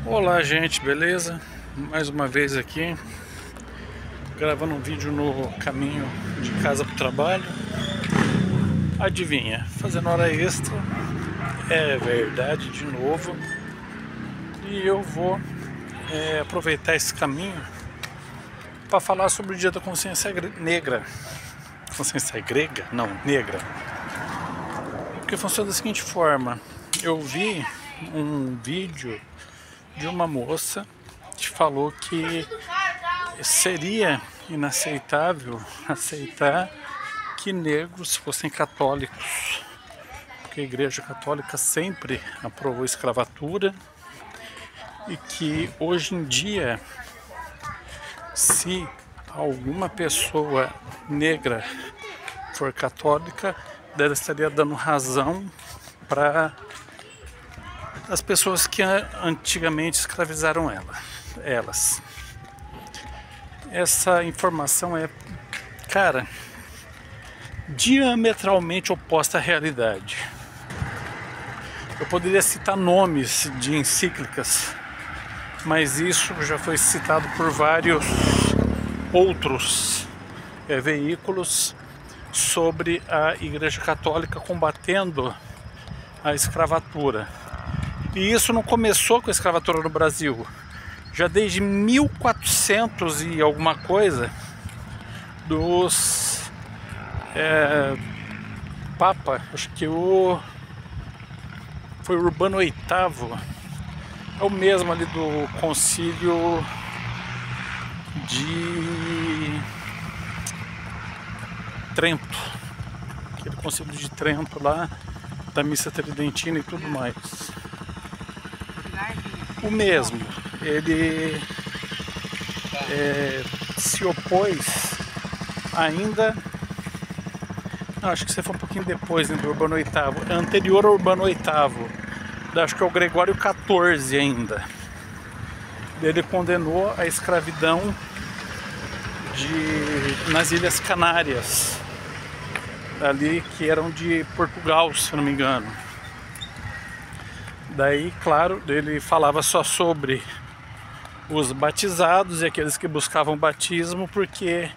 Olá gente, beleza? Mais uma vez aqui gravando um vídeo no caminho de casa para o trabalho. Adivinha, fazendo hora extra, é verdade, de novo. E eu vou aproveitar esse caminho para falar sobre o Dia da Consciência Negra. Consciência grega? Não, negra. Porque funciona da seguinte forma: eu vi um vídeo de uma moça que falou que seria inaceitável aceitar que negros fossem católicos, porque a Igreja Católica sempre aprovou a escravatura e que hoje em dia, se alguma pessoa negra for católica, ela estaria dando razão para as pessoas que antigamente escravizaram elas. Essa informação é, cara, diametralmente oposta à realidade. Eu poderia citar nomes de encíclicas, mas isso já foi citado por vários outros veículos sobre a Igreja Católica combatendo a escravatura. E isso não começou com a escravatura no Brasil. Já desde 1400 e alguma coisa, dos Papa, acho que foi Urbano VIII, é o mesmo ali do Concílio de Trento, aquele Concílio de Trento lá, da Missa Tridentina e tudo mais. O mesmo, ele se opôs ainda, não, acho que você foi um pouquinho depois, né, do Urbano VIII, anterior ao Urbano VIII, acho que é o Gregório XIV ainda. Ele condenou a escravidão nas Ilhas Canárias, ali que eram de Portugal, se eu não me engano. Daí, claro, ele falava só sobre os batizados e aqueles que buscavam batismo, porque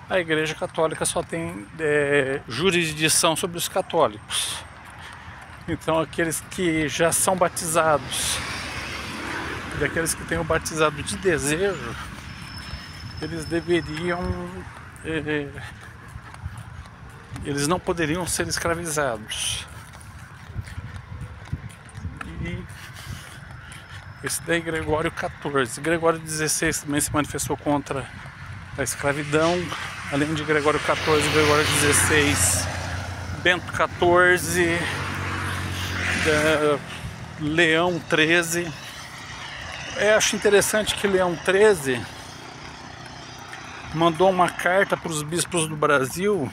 a Igreja Católica só tem jurisdição sobre os católicos. Então, aqueles que já são batizados e aqueles que têm o batizado de desejo, eles deveriam, eles não poderiam ser escravizados. E esse daí, Gregório XIV. Gregório XVI também se manifestou contra a escravidão. Além de Gregório XIV, Gregório XVI, Bento XIV, Leão XIII. Acho interessante que Leão XIII mandou uma carta para os bispos do Brasil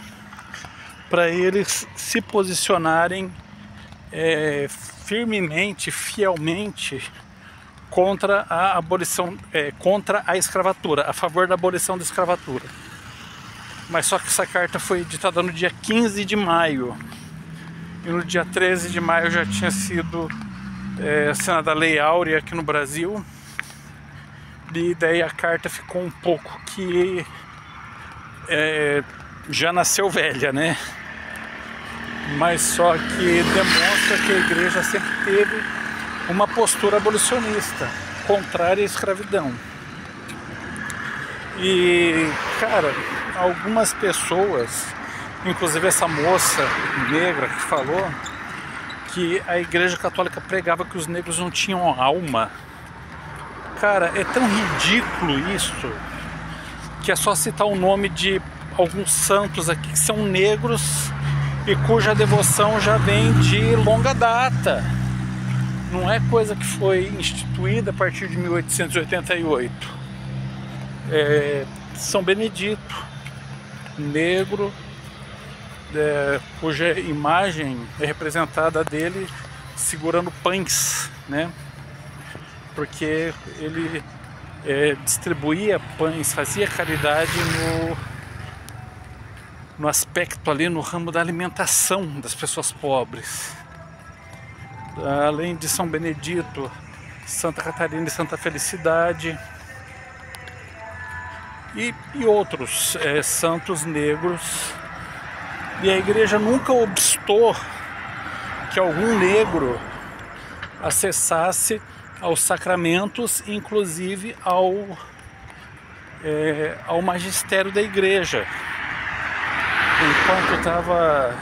para eles se posicionarem firmemente, fielmente contra a abolição, contra a escravatura, a favor da abolição da escravatura. Mas só que essa carta foi editada no dia 15 de maio e no dia 13 de maio já tinha sido assinada a Lei Áurea aqui no Brasil. E daí a carta ficou um pouco que já nasceu velha, né? Mas só que demonstra que a igreja sempre teve uma postura abolicionista, contrária à escravidão. E, cara, algumas pessoas, inclusive essa moça negra que falou que a Igreja Católica pregava que os negros não tinham alma. Cara, é tão ridículo isso, que é só citar o nome de alguns santos aqui que são negros e cuja devoção já vem de longa data. Não é coisa que foi instituída a partir de 1888. São Benedito, negro, cuja imagem é representada dele segurando pães, né? Porque ele distribuía pães, fazia caridade no aspecto ali, no ramo da alimentação das pessoas pobres. Além de São Benedito, Santa Catarina e Santa Felicidade e outros santos negros. E a igreja nunca obstou que algum negro acessasse aos sacramentos, inclusive ao magistério da igreja. Enquanto estava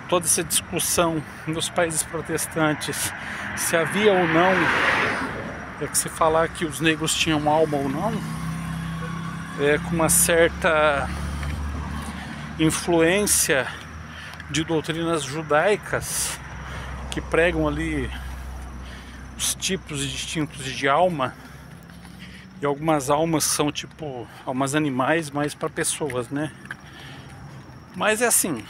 toda essa discussão nos países protestantes se havia ou não que se falar que os negros tinham alma ou não, com uma certa influência de doutrinas judaicas que pregam ali os tipos distintos de alma, e algumas almas são tipo almas animais, mais para pessoas, né? Mas é assim,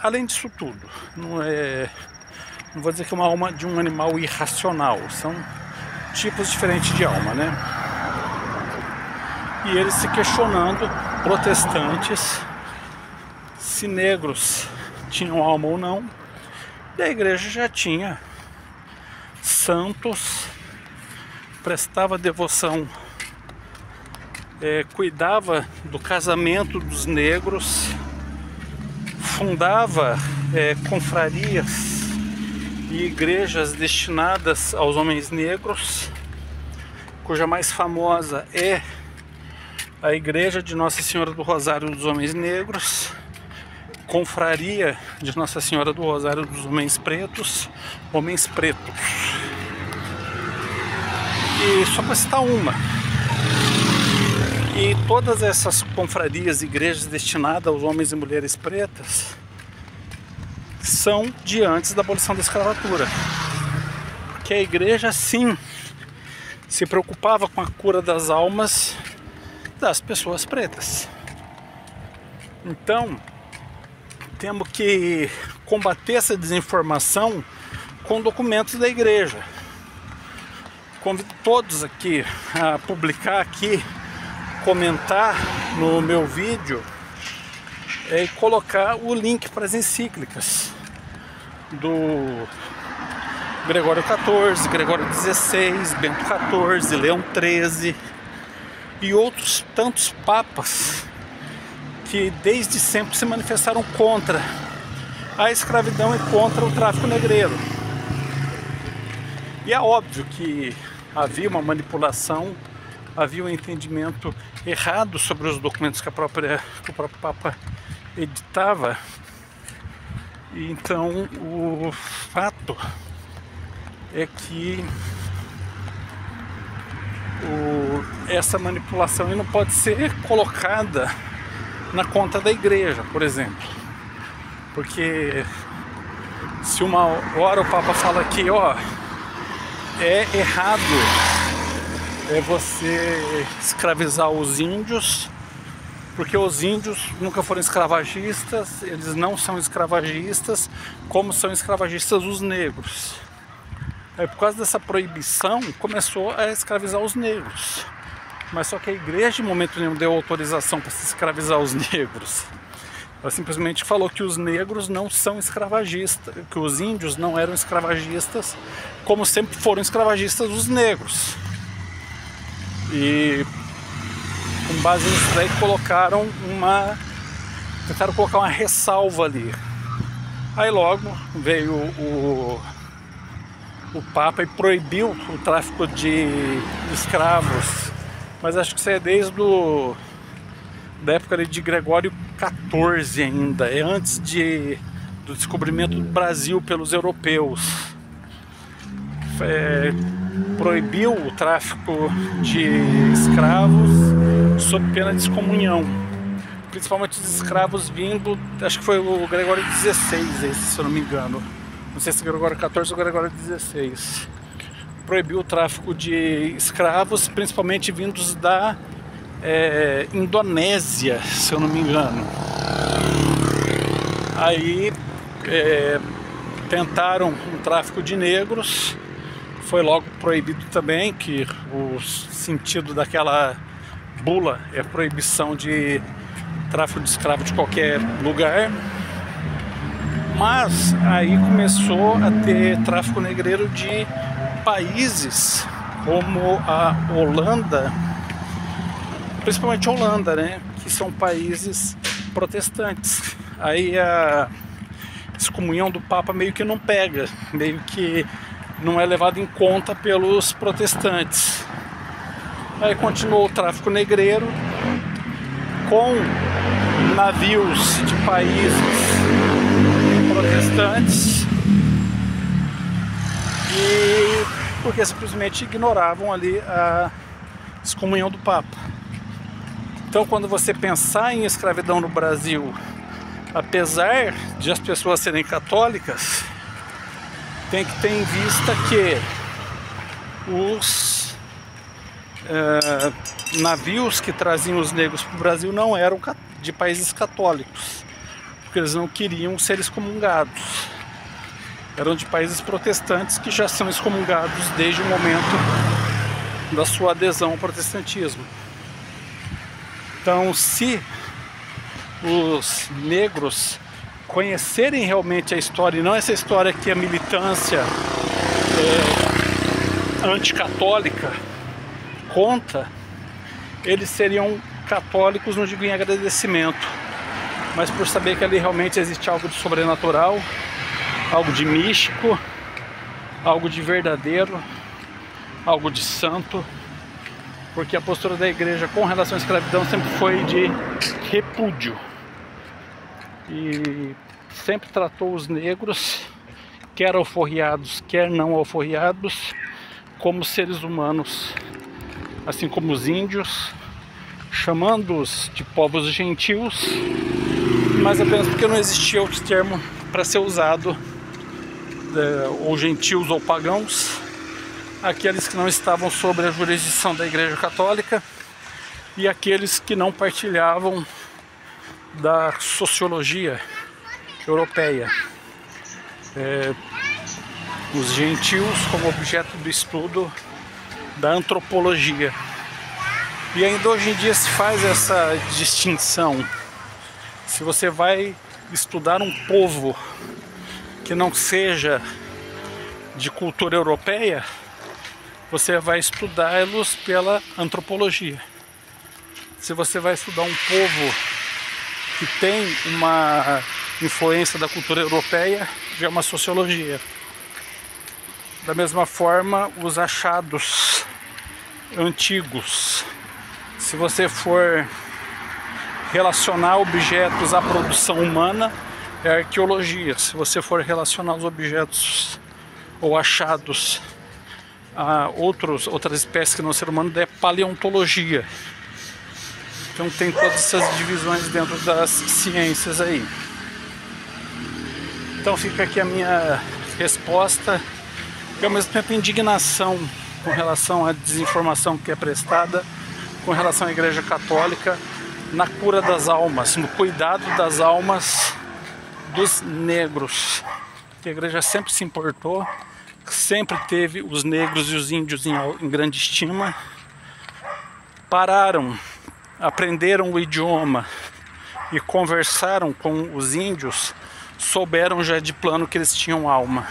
além disso tudo, não vou dizer que é uma alma de um animal irracional, são tipos diferentes de alma, né? E eles se questionando, protestantes, se negros tinham alma ou não. E a igreja já tinha santos, prestava devoção, cuidava do casamento dos negros, fundava confrarias e igrejas destinadas aos homens negros, cuja mais famosa é a Igreja de Nossa Senhora do Rosário dos Homens Negros, Confraria de Nossa Senhora do Rosário dos Homens Pretos, Homens Pretos. E só para citar uma. E todas essas confrarias e igrejas destinadas aos homens e mulheres pretas são de antes da abolição da escravatura. Porque a igreja, sim, se preocupava com a cura das almas das pessoas pretas. Então, temos que combater essa desinformação com documentos da igreja. Convido todos aqui a publicar aqui, comentar no meu vídeo e colocar o link para as encíclicas do Gregório XIV, Gregório XVI, Bento XIV, Leão XIII e outros tantos papas que desde sempre se manifestaram contra a escravidão e contra o tráfico negreiro. E é óbvio que havia uma manipulação, havia um entendimento errado sobre os documentos que o próprio Papa editava. E então o fato é que essa manipulação não pode ser colocada na conta da igreja, por exemplo, porque se uma hora o Papa fala que é errado você escravizar os índios, porque os índios nunca foram escravagistas, eles não são escravagistas, como são escravagistas os negros. Aí, por causa dessa proibição, começou a escravizar os negros. Mas só que a igreja, em momento nenhum, deu autorização para se escravizar os negros. Ela simplesmente falou que os negros não são escravagistas, que os índios não eram escravagistas, como sempre foram escravagistas os negros. E com base nisso daí tentaram colocar uma ressalva ali. Aí logo veio o Papa e proibiu o tráfico de escravos, mas acho que isso é desde da época de Gregório XIV ainda, é antes do descobrimento do Brasil pelos europeus. Proibiu o tráfico de escravos sob pena de excomunhão, principalmente os escravos vindo, acho que foi o Gregório XVI, se eu não me engano. Não sei se é Gregório XIV ou Gregório XVI. Proibiu o tráfico de escravos, principalmente vindos da Indonésia, se eu não me engano. Aí tentaram um tráfico de negros, foi logo proibido também, que o sentido daquela bula é a proibição de tráfico de escravo de qualquer lugar. Mas aí começou a ter tráfico negreiro de países como a Holanda, principalmente a Holanda, né, que são países protestantes. Aí a excomunhão do Papa meio que não pega, meio que não é levado em conta pelos protestantes. Aí continuou o tráfico negreiro com navios de países protestantes, e porque simplesmente ignoravam ali a excomunhão do Papa. Então, quando você pensar em escravidão no Brasil, apesar de as pessoas serem católicas, tem que ter em vista que os navios que traziam os negros para o Brasil não eram de países católicos, porque eles não queriam ser excomungados. Eram de países protestantes que já são excomungados desde o momento da sua adesão ao protestantismo. Então, se os negros conhecerem realmente a história, e não essa história que a militância anticatólica conta, eles seriam católicos, não digo em agradecimento, mas por saber que ali realmente existe algo de sobrenatural, algo de místico, algo de verdadeiro, algo de santo, porque a postura da igreja com relação à escravidão sempre foi de repúdio e sempre tratou os negros, quer alforriados, quer não alforriados, como seres humanos, assim como os índios, chamando-os de povos gentios, mas apenas porque não existia outro termo para ser usado, ou gentios ou pagãos, aqueles que não estavam sob a jurisdição da Igreja Católica e aqueles que não partilhavam da sociologia europeia. Os gentios como objeto do estudo da antropologia. E ainda hoje em dia se faz essa distinção. Se você vai estudar um povo que não seja de cultura europeia, você vai estudá-los pela antropologia. Se você vai estudar um povo que tem uma influência da cultura europeia, já é uma sociologia. Da mesma forma, os achados antigos, se você for relacionar objetos à produção humana, é arqueologia. Se você for relacionar os objetos ou achados a outras espécies que não ser humano, é paleontologia. Então tem todas essas divisões dentro das ciências aí. Então fica aqui a minha resposta e ao mesmo tempo indignação com relação à desinformação que é prestada com relação à Igreja Católica na cura das almas, no cuidado das almas dos negros. Que a igreja sempre se importou, sempre teve os negros e os índios em grande estima. Pararam, aprenderam o idioma e conversaram com os índios, souberam já de plano que eles tinham alma,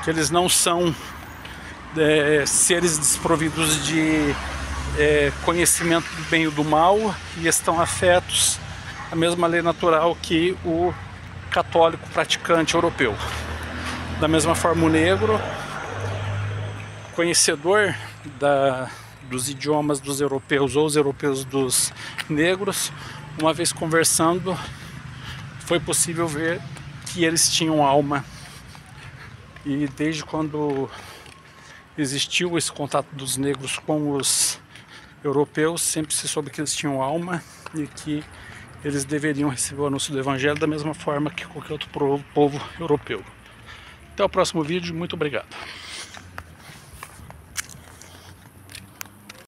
que eles não são seres desprovidos de conhecimento do bem e do mal e estão afetos à mesma lei natural que o católico praticante europeu. Da mesma forma, o negro, conhecedor dos idiomas dos europeus ou os europeus dos negros, uma vez conversando, foi possível ver que eles tinham alma. E desde quando existiu esse contato dos negros com os europeus, sempre se soube que eles tinham alma e que eles deveriam receber o anúncio do Evangelho da mesma forma que qualquer outro povo europeu. Até o próximo vídeo, muito obrigado.